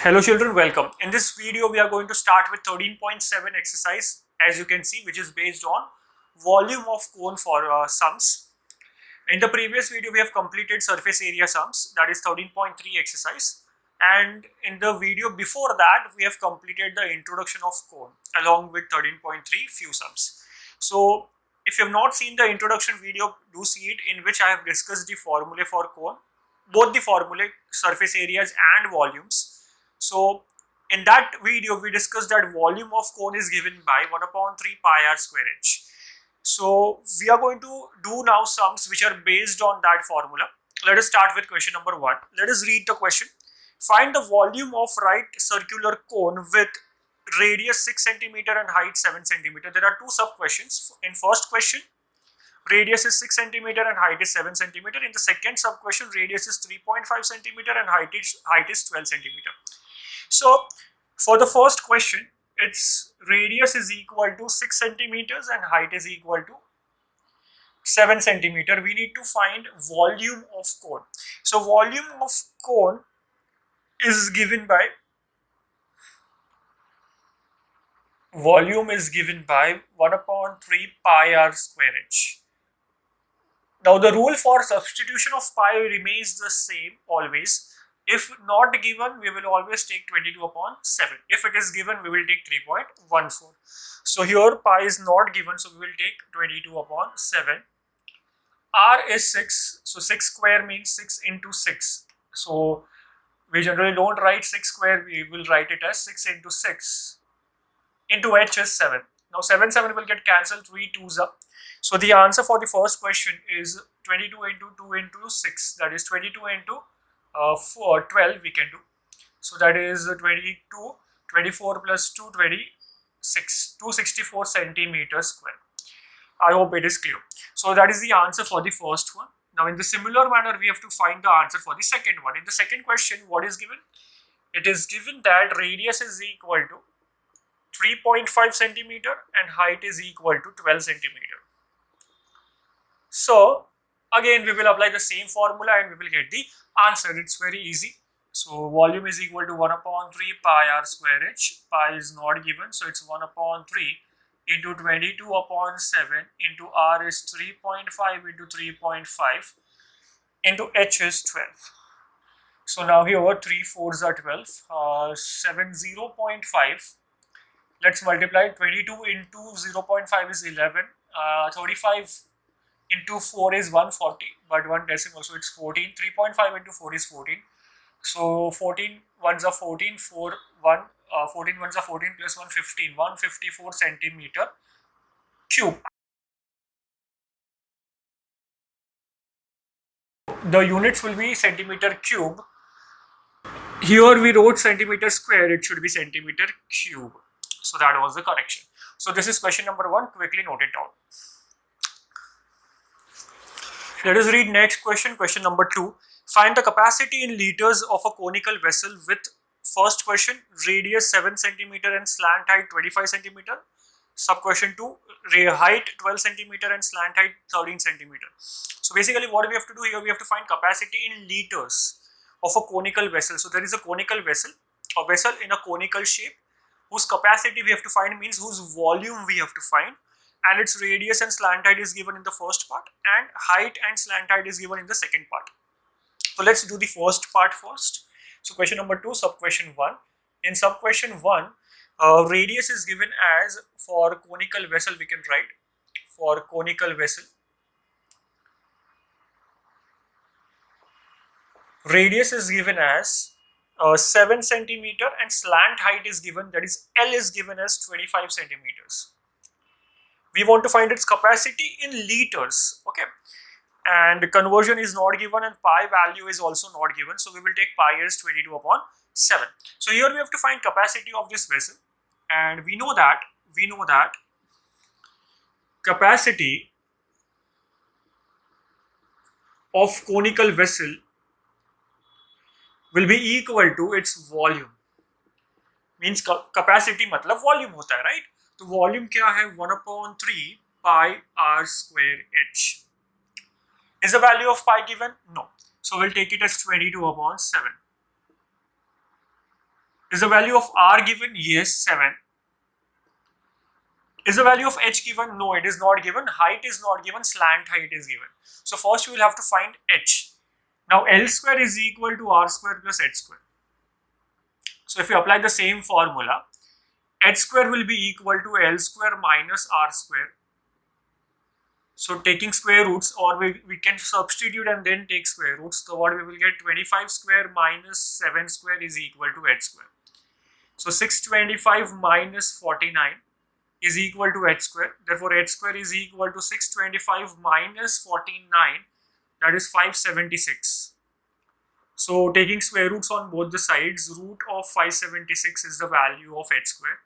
Hello children, welcome. In this video we are going to start with 13.7 exercise, as you can see, which is based on volume of cone for sums. In the previous video we have completed surface area sums, that is 13.3 exercise, and in the video before that we have completed the introduction of cone along with 13.3 few sums. So if you have not seen the introduction video, do see it, in which I have discussed the formula for cone, both the formula, surface areas and volumes. So in that video we discussed that volume of cone is given by 1 upon 3 pi r square h. So we are going to do now sums which are based on that formula. Let us start with question number 1. Let us read the question. Find the volume of right circular cone with radius 6 cm and height 7 cm. There are two sub questions. In first question, radius is 6 cm and height is 7 cm. In the second sub question, radius is 3.5 cm and height is 12 cm. So for the first question, its radius is equal to 6 centimeters and height is equal to 7 centimeter. We need to find volume of cone. So volume of cone is given by 1 upon 3 pi r square h. Now the rule for substitution of pi remains the same always. If not given, we will always take 22 upon 7. If it is given, we will take 3.14. So here pi is not given, so we will take 22 upon 7. R is 6, so 6 square means 6 into 6. So we generally don't write 6 square, we will write it as 6 into 6. Into h is 7. Now 7 will get cancelled, 3 2s up. So the answer for the first question is 22 into 2 into 6, that is 22 into 12 we can do. So that is 22, 24 plus 2, 26, 264 centimeters square. I hope it is clear. So that is the answer for the first one. Now in the similar manner, we have to find the answer for the second one. In the second question, what is given? It is given that radius is equal to 3.5 centimeter and height is equal to 12 centimeter. So again, we will apply the same formula and we will get the answer. It's very easy. So volume is equal to 1 upon 3 pi r square h. Pi is not given, so it's 1 upon 3 into 22 upon 7 into r is 3.5 into 3.5 into h is 12. So now here 3 4s are 12, 7 0.5. Let's multiply. 22 into 0.5 is 11, 35 into 4 is 140, but one decimal, so it's 14. 3.5 into 4 is 14. So 14 ones are 14, 14 ones are 14 plus 1 15, 154 centimeter cube. The units will be centimeter cube. Here we wrote centimeter square, it should be centimeter cube. So that was the correction. So this is question number 1, quickly note it down. Let us read next question, question number 2. Find the capacity in liters of a conical vessel with, first question, radius 7 centimeter and slant height 25 centimeter. Sub question 2, height 12 centimeter and slant height 13 centimeter. So basically what we have to do here, we have to find capacity in liters of a conical vessel. So there is a conical vessel, a vessel in a conical shape, whose capacity we have to find, means whose volume we have to find. And its radius and slant height is given in the first part, and height and slant height is given in the second part. So let's do the first part first. So question number 2, sub question 1. In sub question 1, radius is given as, for conical vessel we can write, for conical vessel, radius is given as 7 centimeter and slant height is given, that is L is given as 25 centimeters. We want to find its capacity in liters, okay, and conversion is not given and pi value is also not given, so we will take pi as 22 upon 7. So here we have to find capacity of this vessel, and we know that capacity of conical vessel will be equal to its volume. Means capacity मतलब volume होता है, right? तो volume क्या है, 1 upon 3 pi r square h. Is the value of pi given? No. So we'll take it as 22 upon 7. Is the value of R given? Yes, 7. Is the value of H given? No, it is not given. Height is not given. Slant height is given. So first we will have to find H. Now L square is equal to R square plus H square. So if you apply the same formula, H square will be equal to L square minus R square. So taking square roots, or we can substitute and then take square roots. So what we will get, 25 square minus 7 square is equal to H square. So 625 minus 49 is equal to H square. Therefore H square is equal to 625 minus 49, that is 576. So taking square roots on both the sides, root of 576 is the value of H square.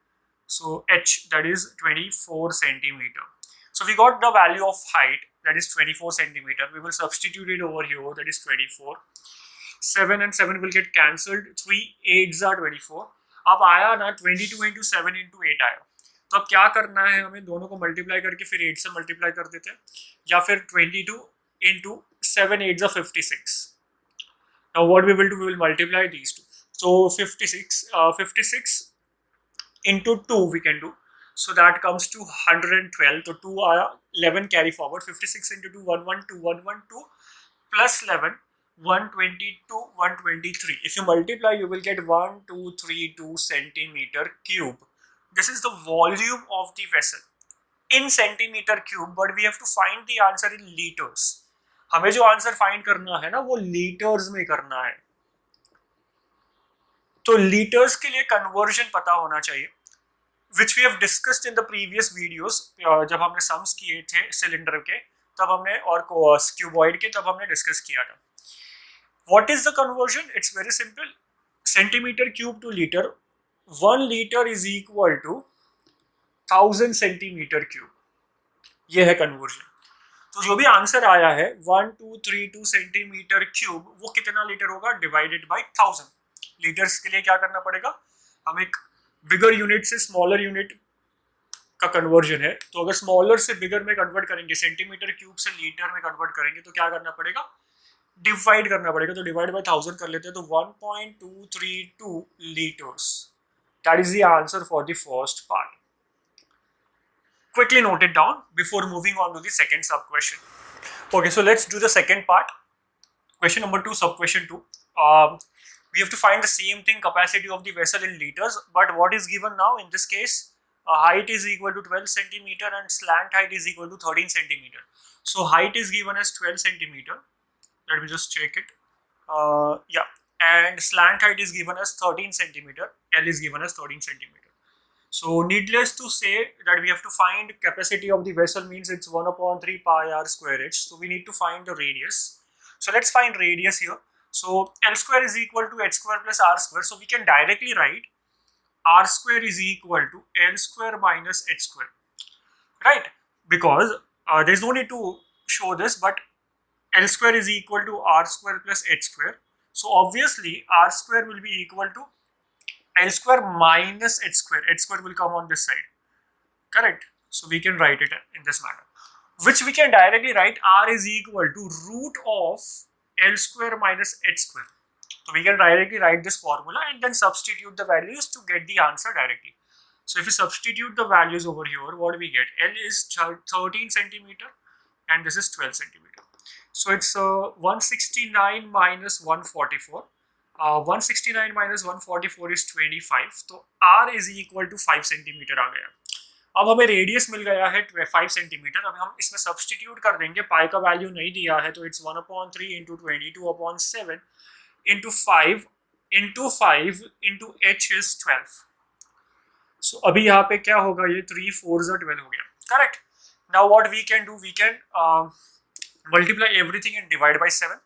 So H, that is 24 centimeter. So we got the value of height, that is 24 centimeter. We will substitute it over here, that is 24. 7 and 7 will get cancelled. 3 8s are 24. अब आया ना 22 into 7 into 8 आया. तो अब क्या करना है, हमें दोनों को मल्टीप्लाई करके फिर 8 से मल्टीप्लाई कर देते हैं, या फिर 22 into 7 8s are 56. Now what we will do, we will multiply these two. So 56 into 2 we can do. So that comes to 112. So 2 11 carry forward. 56 into 2 112 112 plus 11 122 123. If you multiply, you will get 1232 centimeter cube. This is the volume of the vessel in centimeter cube, but we have to find the answer in liters. हमें जो answer find करना है ना, वो litres में करना है. तो लीटर्स के लिए कन्वर्जन पता होना चाहिए, which we have discussed in the previous videos. जब हमने सम्स किए थे सिलेंडर के तब हमने, और क्यूबॉइड के तब हमने डिस्कस किया था. What is the conversion? It's very simple. Centimeter cube to liter. 1 liter is equal to 1000 centimeter cube. ये है कन्वर्जन. तो जो भी आंसर आया है 1232 सेंटीमीटर क्यूब, वो कितना लीटर होगा, डिवाइडेड बाय 1000. लीटर्स के लिए क्या करना पड़ेगा, हम एक बिगर यूनिट से स्मॉलर यूनिट का कन्वर्जन है, तो अगर स्मॉलर से बिगर में कन्वर्ट करेंगे, सेंटीमीटर क्यूब से लीटर में कन्वर्ट करेंगे, तो क्या करना पड़ेगा, डिवाइड करना पड़ेगा. तो डिवाइड बाय 1000 कर लेते हैं, तो 1.232 litres. That is the answer for the first part. Quickly note it down before moving on to the second sub question. Okay, so let's do the second part. Question number 2, sub question 2. We have to find the same thing, capacity of the vessel in liters, but what is given now in this case, height is equal to 12 centimeter and slant height is equal to 13 centimeter. So height is given as 12 centimeter. Let me just check it. Yeah, and slant height is given as 13 centimeter. L is given as 13 centimeter. So needless to say that we have to find capacity of the vessel, means it's 1/3 pi r square h. So we need to find the radius. So let's find radius here. So L square is equal to h square plus r square. So we can directly write r square is equal to L square minus h square, right? Because there's no need to show this, but L square is equal to r square plus h square. So obviously r square will be equal to L square minus h square. H square will come on this side, correct? So we can write it in this manner, which we can directly write r is equal to root of L square minus h square. So we can directly write this formula and then substitute the values to get the answer directly. So if we substitute the values over here, what do we get? L is 13 centimeter and this is 12 centimeter. So it's 169 minus 144. 169 minus 144 is 25. तो R is equal to 5 centimetre आ गया. अब हमें radius मिल गया है 5 centimetre. अब हम इसमें substitute कर देंगे. पाई का वैल्यू नहीं दिया है, तो it's 1/3 into 22/7 into 5 into h is 12. So अभी यहाँ पे क्या होगा, ये 3 4s are 12 हो गया, correct. Now what we can do, we can multiply everything and divide by 7.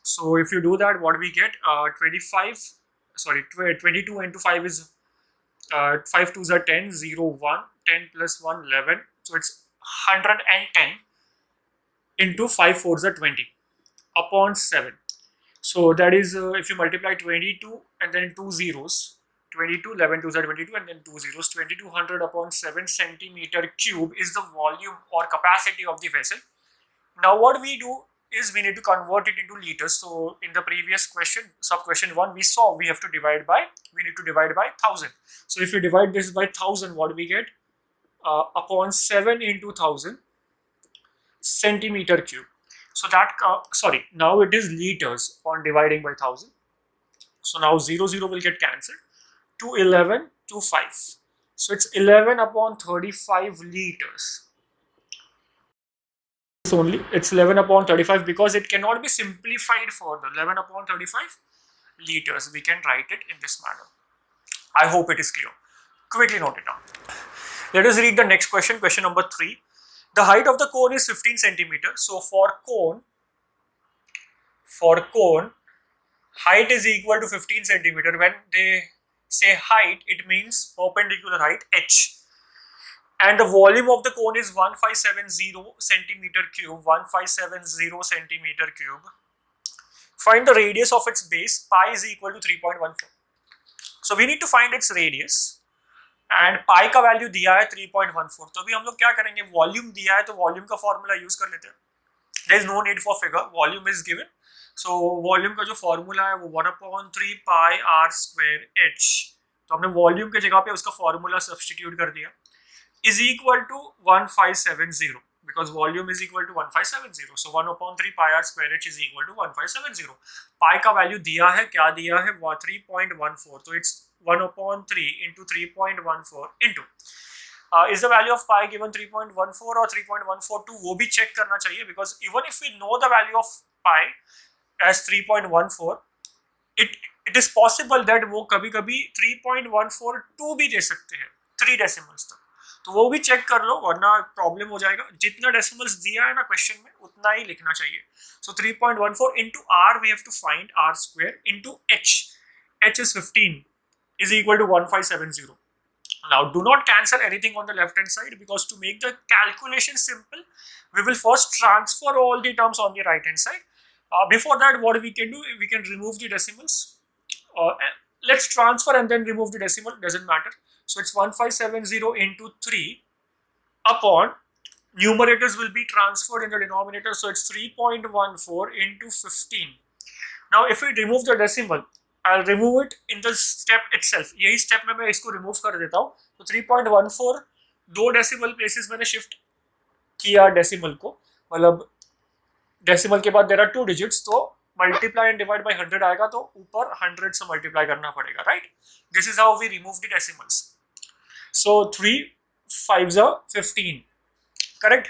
So if you do that, what we get, 22 into 5 is 5 2s are 10, 0 1, 10 plus 1 11. So it's 110 into 5 4s are 20 upon 7. So that is if you multiply 22 and then 2 zeros, 22 11 2s are 22 and then 2 zeros, 2200 upon 7 centimeter cube is the volume or capacity of the vessel. Now what we do is we need to convert it into liters. So in the previous question, sub question 1, we saw we need to divide by 1000. So if we divide this by 1000, what do we get? Upon 7 into 1000 centimeter cube. So that, now it is liters on dividing by 1000. So now 0 will get cancelled. 11 to 5. So it's 11 upon 35 liters. It's 11 upon 35 because it cannot be simplified further. 11 upon 35 liters. We can write it in this manner. I hope it is clear. Quickly note it down. Let us read the next question. Question number 3. The height of the cone is 15 centimeters. So for cone, height is equal to 15 centimeter. When they say height, it means perpendicular height, h. And the volume of the cone is 1570 centimeter cube. 1570 centimeter cube. Find the radius of its base. Pi is equal to 3.14. So we need to find its radius. And pi का value दिया है 3.14. तो अभी हम लोग क्या करेंगे? Volume दिया है तो वॉल्यूम का फॉर्मूला यूज कर लेते हैं. There is no need for figure. Volume is given. So volume का जो फॉर्मूला है वो 1/3 pi r square h. तो हमने वॉल्यूम के जगह पे उसका फॉर्मूला सब्स्टिट्यूट कर दिया. Is equal to 1570 because volume is equal to 1570. So 1/3 pi r square h is equal to 1570. Pi का वैल्यू दिया है, क्या दिया है? 3.14. तो it's 1/3 into 3.14 into is the value of pi given 3.14 or 3.142? वो भी चेक करना चाहिए because even if we know the value of pi as 3.14, it is possible that वो कभी-कभी 3.142 भी दे सकते हैं 3 decimals तक. तो वो भी चेक कर लो वरना प्रॉब्लम हो जाएगा. जितना डेसिमल्स दिया है ना क्वेश्चन में उतना ही लिखना चाहिए. सो 3.14 into r we have to find r square into h. h is 15 is equal to 1570. Now do not cancel anything on the left hand side because to make the calculation simple we will first transfer all the terms on the right hand side. Before that, what we can do, we can remove the decimals. Let's transfer and then remove the decimal, doesn't matter. So it's 1570 into 3 upon, numerators will be transferred in the denominator, so it's 3.14 into 15. Now if we remove the decimal, I'll remove it in the step itself. यही step में मैं इसको remove कर देता हूँ. तो 3.14 दो decimal places मैंने shift किया decimal को, मतलब decimal के बाद there are 2 digits, तो multiply and divide by 100 आएगा तो ऊपर 100 से multiply करना पड़ेगा, right? This is how we remove the decimals. So 3 5s are 15, correct?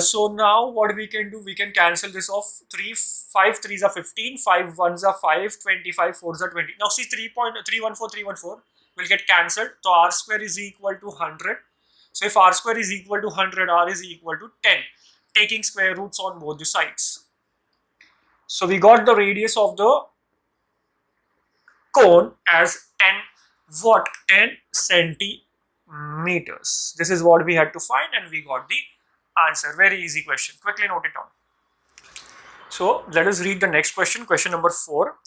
So now what we can do, we can cancel this off. 5 3s are 15, 5 1s are 5, 25 4s are 20. Now see 3.314 will get cancelled. So r square is equal to 100. So if r square is equal to 100, r is equal to 10, taking square roots on both the sides. So we got the radius of the cone as 10 centimeters. This is what we had to find and we got the answer. Very easy question. Quickly note it down. So let us read the next question. Question number 4.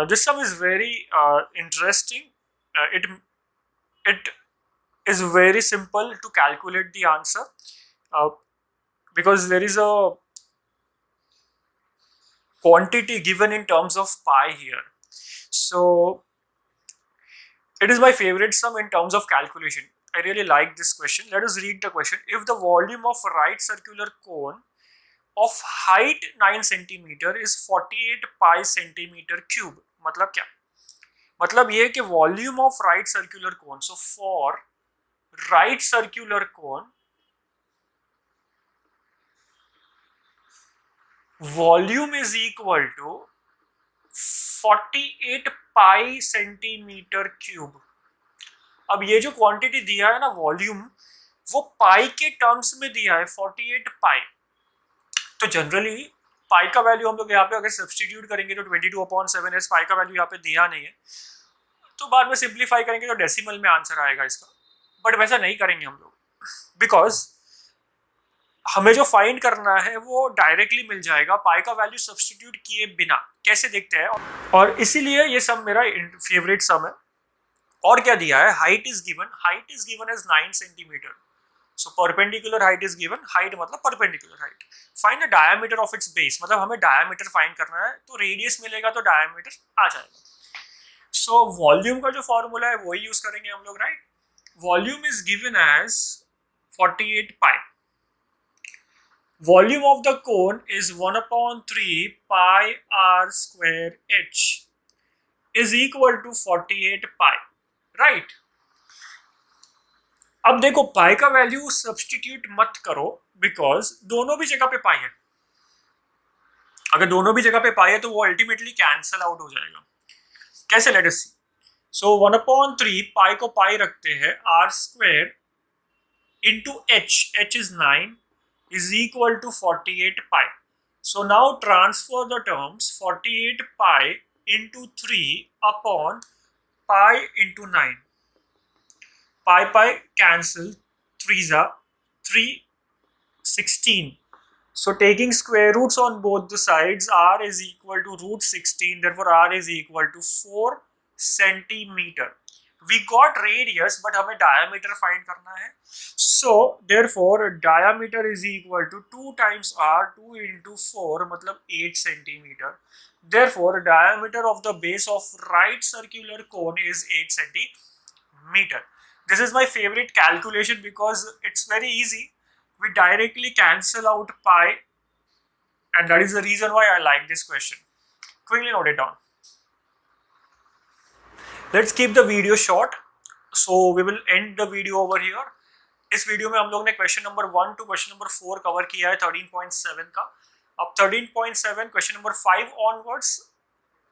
This sum is very interesting. It is very simple to calculate the answer because there is a quantity given in terms of pi here. So it is my favorite sum in terms of calculation. I really like this question. Let us read the question. If the volume of a right circular cone of height 9 centimeter is 48 pi centimeter cube, मतलब क्या? मतलब ये कि volume of right circular cone. So for right circular cone, volume is equal to 48 pi centimeter cube. अब ये जो quantity दिया है ना वॉल्यूम, वो पाई के टर्म्स में दिया है 48 पाई. तो जनरली पाई का वैल्यू हम लोग यहाँ पे अगर सब्स्टिट्यूट करेंगे तो 22/7 है. पाई का वैल्यू यहाँ पे दिया नहीं है, तो बाद में सिंप्लीफाई करेंगे तो डेसिमल में आंसर आएगा इसका. बट वैसा नहीं करेंगे हम लोग बिकॉज हमें जो फाइंड करना है वो डायरेक्टली मिल जाएगा पाई का वैल्यू सब्स्टिट्यूट किए बिना. कैसे देखते हैं, और इसीलिए ये सम मेरा फेवरेट सम है. और क्या दिया है? Height is given as 9 centimetre. So perpendicular height is given, height मतलब perpendicular height. Find the diameter of its base, मतलब हमें डायमीटर फाइंड करना है, तो रेडियस मिलेगा तो डायमीटर आ जाएगा. सो वॉल्यूम का जो फॉर्मूला है वही यूज करेंगे हम लोग, right. Volume is given as 48 pi. Volume of the cone is 1/3 pi r square h is equal to 48 pi, right? अब देखो पाई का वैल्यू सब्स्टिट्यूट मत करो, बिकॉज दोनों भी जगह पे पाई है. अगर दोनों भी जगह पे पाई है तो वो अल्टीमेटली कैंसल आउट हो जाएगा. कैसे, लेट अस सी. सो 1/3 पाई को पाई रखते हैं, R square into H is 9 is equal to 48 pi. So now transfer the terms 48 pi into 3 upon pi into 9. Pi cancel, 3s are 3, 16. So taking square roots on both the sides, r is equal to root 16, therefore r is equal to 4 centimeter. We got radius, but हमें diameter find करना है. So therefore diameter is equal to 2 times r, 2 into 4 मतलब 8 centimeter. Therefore diameter of the base of right circular cone is 8 centimeter. This is my favorite calculation because it's very easy. We directly cancel out pi, and that is the reason why I like this question. Quickly note it down. Let's keep the video short, so we will end the video over here. इस video में हम लोग ने question number 1 to question number 4 cover किया है 13.7 का. अब 13.7 question number 5 onwards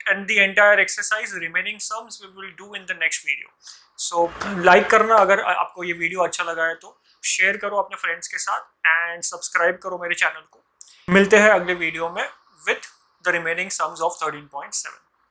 and the entire exercise remaining sums we will do in the next video. So like करना अगर आपको ये वीडियो अच्छा लगा है तो, शेयर करो अपने फ्रेंड्स के साथ एंड सब्सक्राइब करो मेरे चैनल को. मिलते हैं अगले वीडियो में with the remaining sums of 13.7.